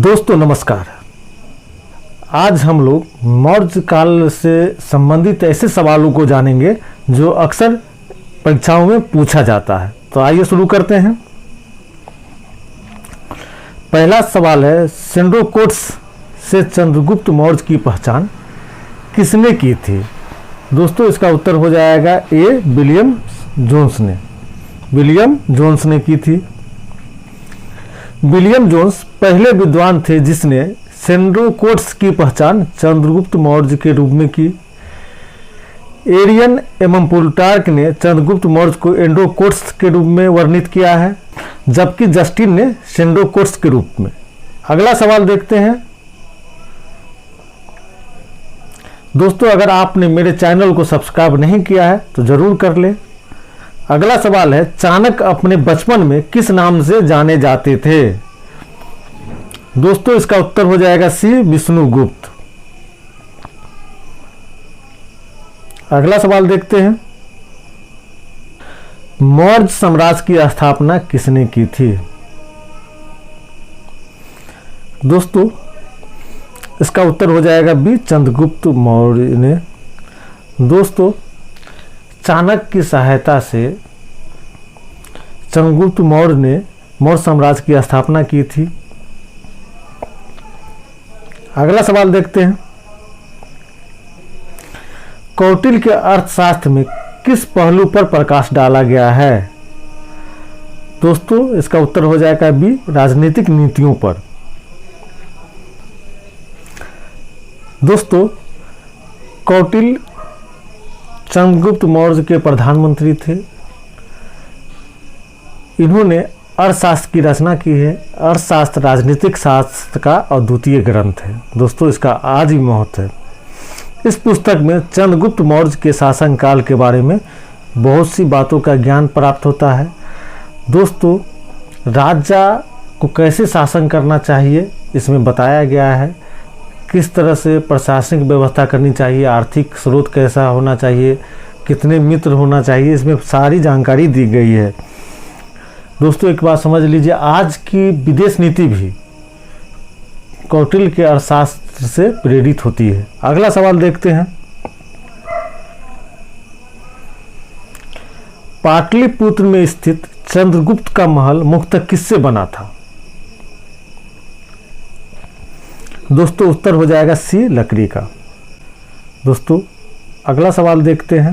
दोस्तों नमस्कार। आज हम लोग मौर्य काल से संबंधित ऐसे सवालों को जानेंगे जो अक्सर परीक्षाओं में पूछा जाता है। तो आइए शुरू करते हैं। पहला सवाल है, सेंड्रोकोट्स से चंद्रगुप्त मौर्य की पहचान किसने की थी? दोस्तों इसका उत्तर हो जाएगा ए, विलियम जोन्स ने। विलियम जोन्स ने की थी। विलियम जोन्स पहले विद्वान थे जिसने सेंड्रोकोट्स की पहचान चंद्रगुप्त मौर्य के रूप में की। एरियन एवं प्लूटार्क ने चंद्रगुप्त मौर्य को एंड्रोकोट्स के रूप में वर्णित किया है, जबकि जस्टिन ने सेंड्रोकोट्स के रूप में। अगला सवाल देखते हैं। दोस्तों अगर आपने मेरे चैनल को सब्सक्राइब नहीं किया है तो जरूर कर ले। अगला सवाल है, चाणक्य अपने बचपन में किस नाम से जाने जाते थे? दोस्तों इसका उत्तर हो जाएगा सी, विष्णुगुप्त। अगला सवाल देखते हैं। मौर्य साम्राज्य की स्थापना किसने की थी? दोस्तों इसका उत्तर हो जाएगा बी, चंद्रगुप्त मौर्य ने। दोस्तों चाणक्य की सहायता से चंद्रगुप्त मौर्य ने मौर्य साम्राज्य की स्थापना की थी। अगला सवाल देखते हैं। कौटिल्य के अर्थशास्त्र में किस पहलू पर प्रकाश डाला गया है? दोस्तों इसका उत्तर हो जाएगा बी, राजनीतिक नीतियों पर। दोस्तों कौटिल्य चंद्रगुप्त मौर्य के प्रधानमंत्री थे। इन्होंने अर्थशास्त्र की रचना की है। अर्थशास्त्र राजनीतिक शास्त्र का अद्वितीय ग्रंथ है। दोस्तों इसका आज भी महत्व है। इस पुस्तक में चंद्रगुप्त मौर्य के शासनकाल के बारे में बहुत सी बातों का ज्ञान प्राप्त होता है। दोस्तों राजा को कैसे शासन करना चाहिए इसमें बताया गया है। किस तरह से प्रशासनिक व्यवस्था करनी चाहिए, आर्थिक स्रोत कैसा होना चाहिए, कितने मित्र होना चाहिए, इसमें सारी जानकारी दी गई है। दोस्तों एक बात समझ लीजिए, आज की विदेश नीति भी कौटिल्य के अर्थशास्त्र से प्रेरित होती है। अगला सवाल देखते हैं। पाटलिपुत्र में स्थित चंद्रगुप्त का महल मुख्यतः किससे बना था? दोस्तों उत्तर हो जाएगा सी, लकड़ी का। दोस्तों अगला सवाल देखते हैं।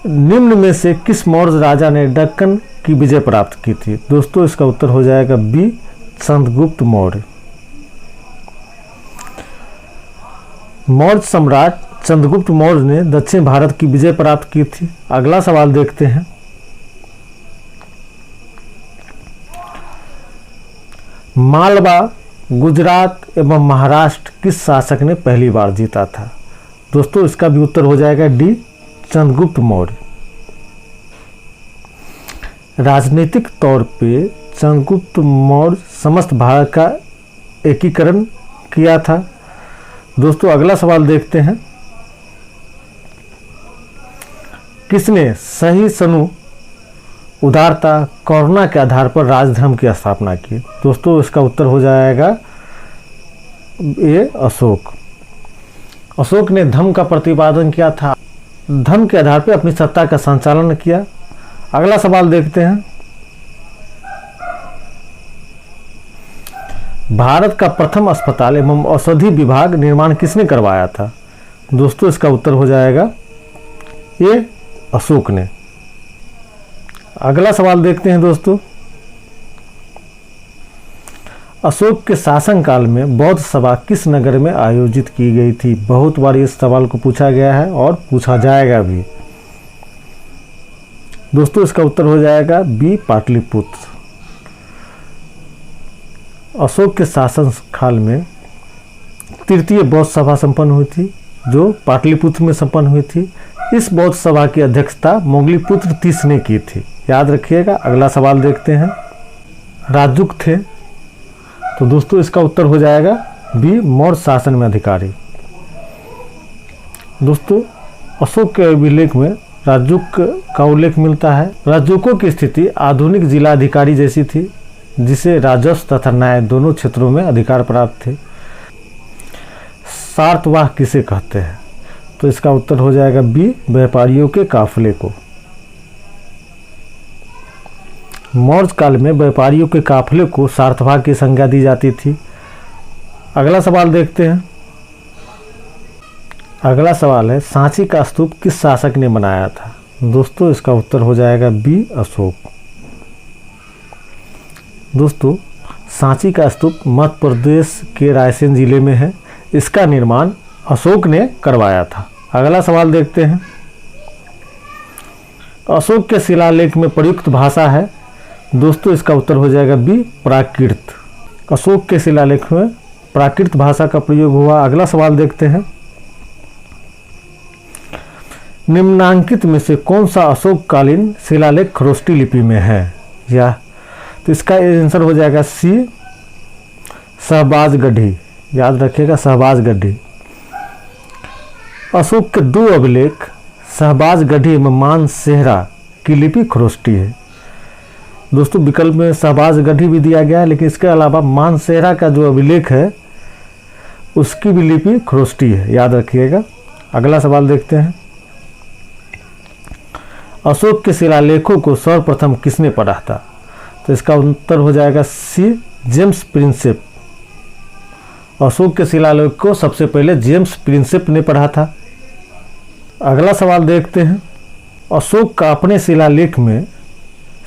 निम्न में से किस मौर्य राजा ने दक्कन की विजय प्राप्त की थी? दोस्तों इसका उत्तर हो जाएगा बी, चंद्रगुप्त मौर्य। मौर्य सम्राट चंद्रगुप्त मौर्य ने दक्षिण भारत की विजय प्राप्त की थी। अगला सवाल देखते हैं। मालवा, गुजरात एवं महाराष्ट्र किस शासक ने पहली बार जीता था? दोस्तों इसका भी उत्तर हो जाएगा डी, चंद्रगुप्त मौर्य। राजनीतिक तौर पे चंद्रगुप्त मौर्य समस्त भारत का एकीकरण किया था। दोस्तों अगला सवाल देखते हैं। किसने सही सनु उदारता करुणा के आधार पर राजधर्म की स्थापना की? दोस्तों इसका उत्तर हो जाएगा ए, अशोक। अशोक ने धर्म का प्रतिपादन किया था, धर्म के आधार पर अपनी सत्ता का संचालन किया। अगला सवाल देखते हैं। भारत का प्रथम अस्पताल एवं औषधि विभाग निर्माण किसने करवाया था? दोस्तों इसका उत्तर हो जाएगा ए, अशोक ने। अगला सवाल देखते हैं। दोस्तों अशोक के शासनकाल में बौद्ध सभा किस नगर में आयोजित की गई थी? बहुत बार इस सवाल को पूछा गया है और पूछा जाएगा भी। दोस्तों इसका उत्तर हो जाएगा बी, पाटलिपुत्र। अशोक के शासनकाल में तृतीय बौद्ध सभा संपन्न हुई थी, जो पाटलिपुत्र में संपन्न हुई थी। इस बौद्ध सभा की अध्यक्षता मोगलीपुत्र तीस ने की थी, याद रखिएगा। अगला सवाल देखते हैं। राजूक थे, तो दोस्तों इसका उत्तर हो जाएगा बी, मौर्य शासन में अधिकारी। दोस्तों अशोक के अभिलेख में राजूक का उल्लेख मिलता है। राजूकों की स्थिति आधुनिक जिला अधिकारी जैसी थी। जिसे राजस्व तथा न्याय दोनों क्षेत्रों में अधिकार प्राप्त थे। सातवाह किसे कहते हैं? तो इसका उत्तर हो जाएगा बी, व्यापारियों के काफिले को। मौर्य काल में व्यापारियों के काफिले को सातवाह की संज्ञा दी जाती थी। अगला सवाल देखते हैं। अगला सवाल है, सांची का स्तूप किस शासक ने बनाया था? दोस्तों इसका उत्तर हो जाएगा बी, अशोक। दोस्तों सांची का स्तूप मध्य प्रदेश के रायसेन जिले में है। इसका निर्माण अशोक ने करवाया था। अगला सवाल देखते हैं। अशोक के शिलालेख में प्रयुक्त भाषा है? दोस्तों इसका उत्तर हो जाएगा बी, प्राकृत। अशोक के शिलालेख में प्राकृत भाषा का प्रयोग हुआ। अगला सवाल देखते हैं। निम्नांकित में से कौन सा अशोककालीन शिलालेख खरोष्टी लिपि में है? या तो इसका आंसर हो जाएगा सी, शहबाजगढ़ी। याद रखिएगा, शहबाजगढ़ी। अशोक के दो अभिलेख शहबाजगढ़ी एवं मानसेहरा की लिपि खरोष्टी है। दोस्तों विकल्प में शहबाजगढ़ी भी दिया गया है, लेकिन इसके अलावा मानसेहरा का जो अभिलेख है उसकी भी लिपि खरोष्टी है, याद रखिएगा। अगला सवाल देखते हैं। अशोक के शिलालेखों को सर्वप्रथम किसने पढ़ा था? तो इसका उत्तर हो जाएगा सी, जेम्स प्रिंसेप। अशोक के शिलालेख को सबसे पहले जेम्स प्रिंसेप ने पढ़ा था। अगला सवाल देखते हैं। अशोक का अपने शिलालेख में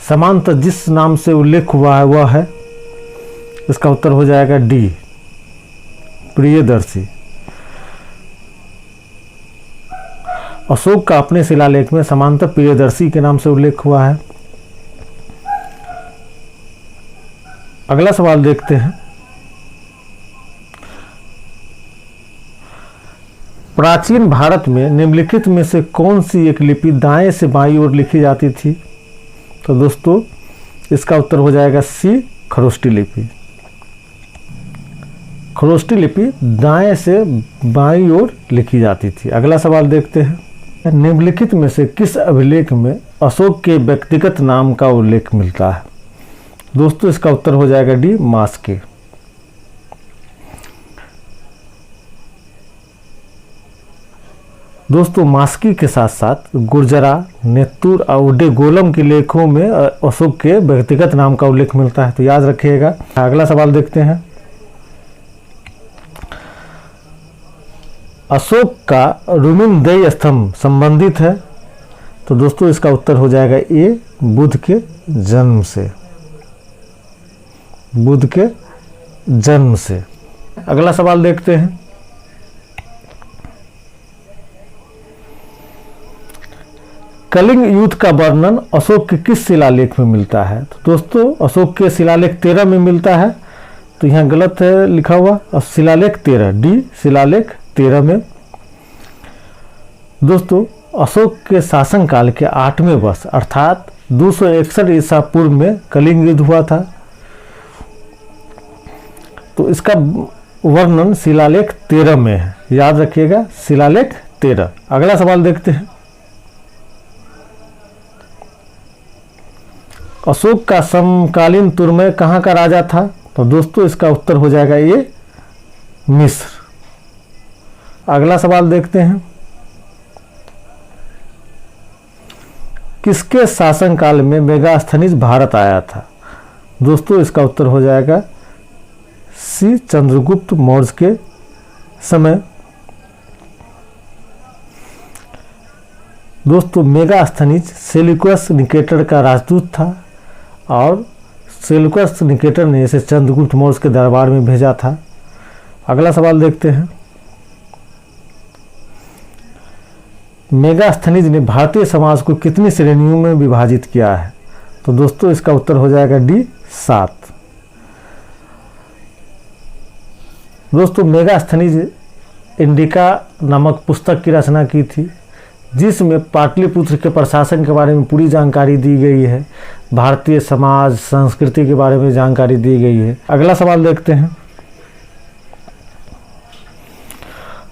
समांतर जिस नाम से उल्लेख हुआ है वह है? इसका उत्तर हो जाएगा डी, प्रियदर्शी। अशोक का अपने शिलालेख में समांतर प्रियदर्शी के नाम से उल्लेख हुआ है। अगला सवाल देखते हैं। प्राचीन भारत में निम्नलिखित में से कौन सी एक लिपि दाएं से बाईं ओर लिखी जाती थी? तो दोस्तों इसका उत्तर हो जाएगा सी, खरोष्टी लिपि। खरोष्टी लिपि दाएं से बाईं ओर लिखी जाती थी। अगला सवाल देखते हैं। निम्नलिखित में से किस अभिलेख में अशोक के व्यक्तिगत नाम का उल्लेख मिलता है? दोस्तों इसका उत्तर हो जाएगा डी, मास्के। दोस्तों मास्की के साथ साथ गुर्जरा, नेत्तूर और उड्डेगोलम के लेखों में अशोक के व्यक्तिगत नाम का उल्लेख मिलता है, तो याद रखिएगा। अगला सवाल देखते हैं। अशोक का रुमिनदेय स्तंभ संबंधित है? तो दोस्तों इसका उत्तर हो जाएगा ए, बुद्ध के जन्म से। बुद्ध के जन्म से। अगला सवाल देखते हैं। कलिंग युद्ध का वर्णन अशोक के किस शिलालेख में मिलता है? तो दोस्तों अशोक के शिलालेख 13 में मिलता है, तो यहाँ गलत है लिखा हुआ। शिलालेख 13, डी, शिलालेख 13 में। दोस्तों अशोक के शासनकाल के 8वें वर्ष अर्थात 261 ईसा पूर्व में कलिंग युद्ध हुआ था, तो इसका वर्णन शिलालेख 13 में है, याद रखिएगा, शिलालेख 13। अगला सवाल देखते हैं। अशोक का समकालीन तुर्मय कहाँ का राजा था? तो दोस्तों इसका उत्तर हो जाएगा ये, मिस्र। अगला सवाल देखते हैं। किसके शासनकाल में मेगास्थनीज भारत आया था? दोस्तों इसका उत्तर हो जाएगा सी, चंद्रगुप्त मौर्य के समय। दोस्तों मेगास्थनीज सेल्यूकस निकेटर का राजदूत था और सेल्यूकस निकेटर ने इसे चंद्रगुप्त मौर्य के दरबार में भेजा था। अगला सवाल देखते हैं। मेगास्थनीज ने भारतीय समाज को कितनी श्रेणियों में विभाजित किया है? तो दोस्तों इसका उत्तर हो जाएगा डी, 7। दोस्तों मेगास्थनीज इंडिका नामक पुस्तक की रचना की थी, जिसमें पाटलिपुत्र के प्रशासन के बारे में पूरी जानकारी दी गई है, भारतीय समाज संस्कृति के बारे में जानकारी दी गई है। अगला सवाल देखते हैं।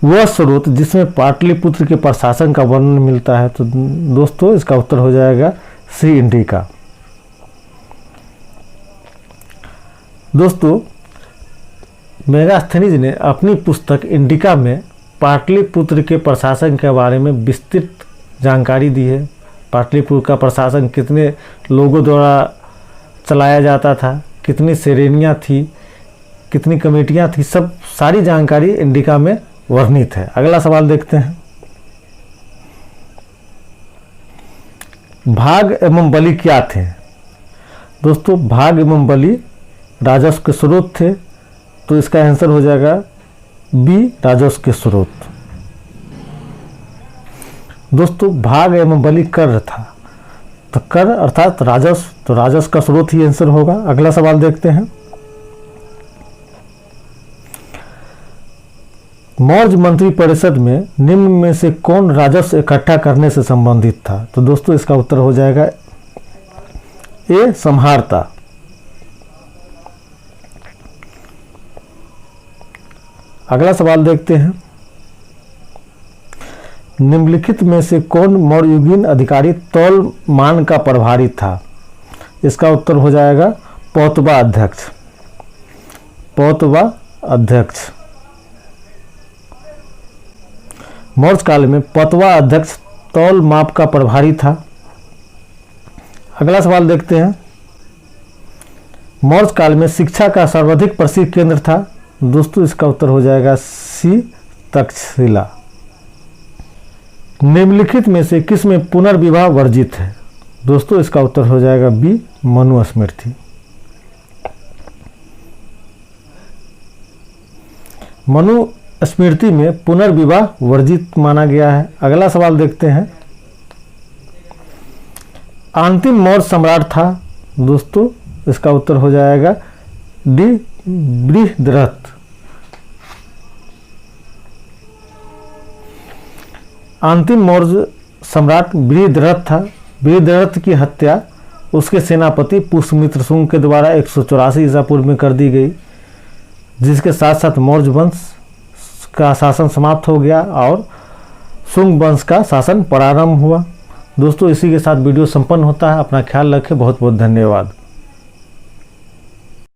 वह स्रोत जिसमें पाटलिपुत्र के प्रशासन का वर्णन मिलता है? तो दोस्तों इसका उत्तर हो जाएगा सी, इंडिका। दोस्तों, मेगास्थनीज ने अपनी पुस्तक इंडिका में पाटलिपुत्र के प्रशासन के बारे में विस्तृत जानकारी दी है। पाटलिपुत्र का प्रशासन कितने लोगों द्वारा चलाया जाता था, कितनी श्रेणियाँ थी, कितनी कमेटियाँ थी, सब सारी जानकारी इंडिका में वर्णित है। अगला सवाल देखते हैं। भाग एवं बलि क्या थे? दोस्तों, भाग एवं बलि राजस्व के स्रोत थे, तो इसका आंसर हो जाएगा बी, राजस्व के स्रोत। दोस्तों, भाग एवं बलि कर था, तो कर अर्थात राजस्व, तो राजस्व का स्रोत ही आंसर होगा। अगला सवाल देखते हैं। मौर्य मंत्री परिषद में निम्न में से कौन राजस्व इकट्ठा करने से संबंधित था? तो दोस्तों, इसका उत्तर हो जाएगा ए, संहारता। अगला सवाल देखते हैं। निम्नलिखित में से कौन मौर्ययुगीन अधिकारी तौल मान का प्रभारी था? इसका उत्तर हो जाएगा पौतवा अध्यक्ष। पौतवा अध्यक्ष। मौर्य काल में पौतवा अध्यक्ष तौल माप का प्रभारी था। अगला सवाल देखते हैं। मौर्य काल में शिक्षा का सर्वाधिक प्रसिद्ध केंद्र था? दोस्तों, इसका उत्तर हो जाएगा सी, तक्षशिला। निम्नलिखित में से किस में पुनर्विवाह वर्जित है? दोस्तों, इसका उत्तर हो जाएगा बी, मनुस्मृति। मनुस्मृति में पुनर्विवाह वर्जित माना गया है। अगला सवाल देखते हैं। अंतिम मौर्य सम्राट था? दोस्तों, इसका उत्तर हो जाएगा डी, बृहद्रथ। अंतिम मौर्य सम्राट बृहद्रथ था। बृहद्रथ की हत्या उसके सेनापति पुष्यमित्र शुंग के द्वारा 184 ईसा पूर्व में कर दी गई, जिसके साथ साथ मौर्य वंश का शासन समाप्त हो गया और शुंग वंश का शासन प्रारंभ हुआ। दोस्तों, इसी के साथ वीडियो संपन्न होता है। अपना ख्याल रखें। बहुत बहुत धन्यवाद।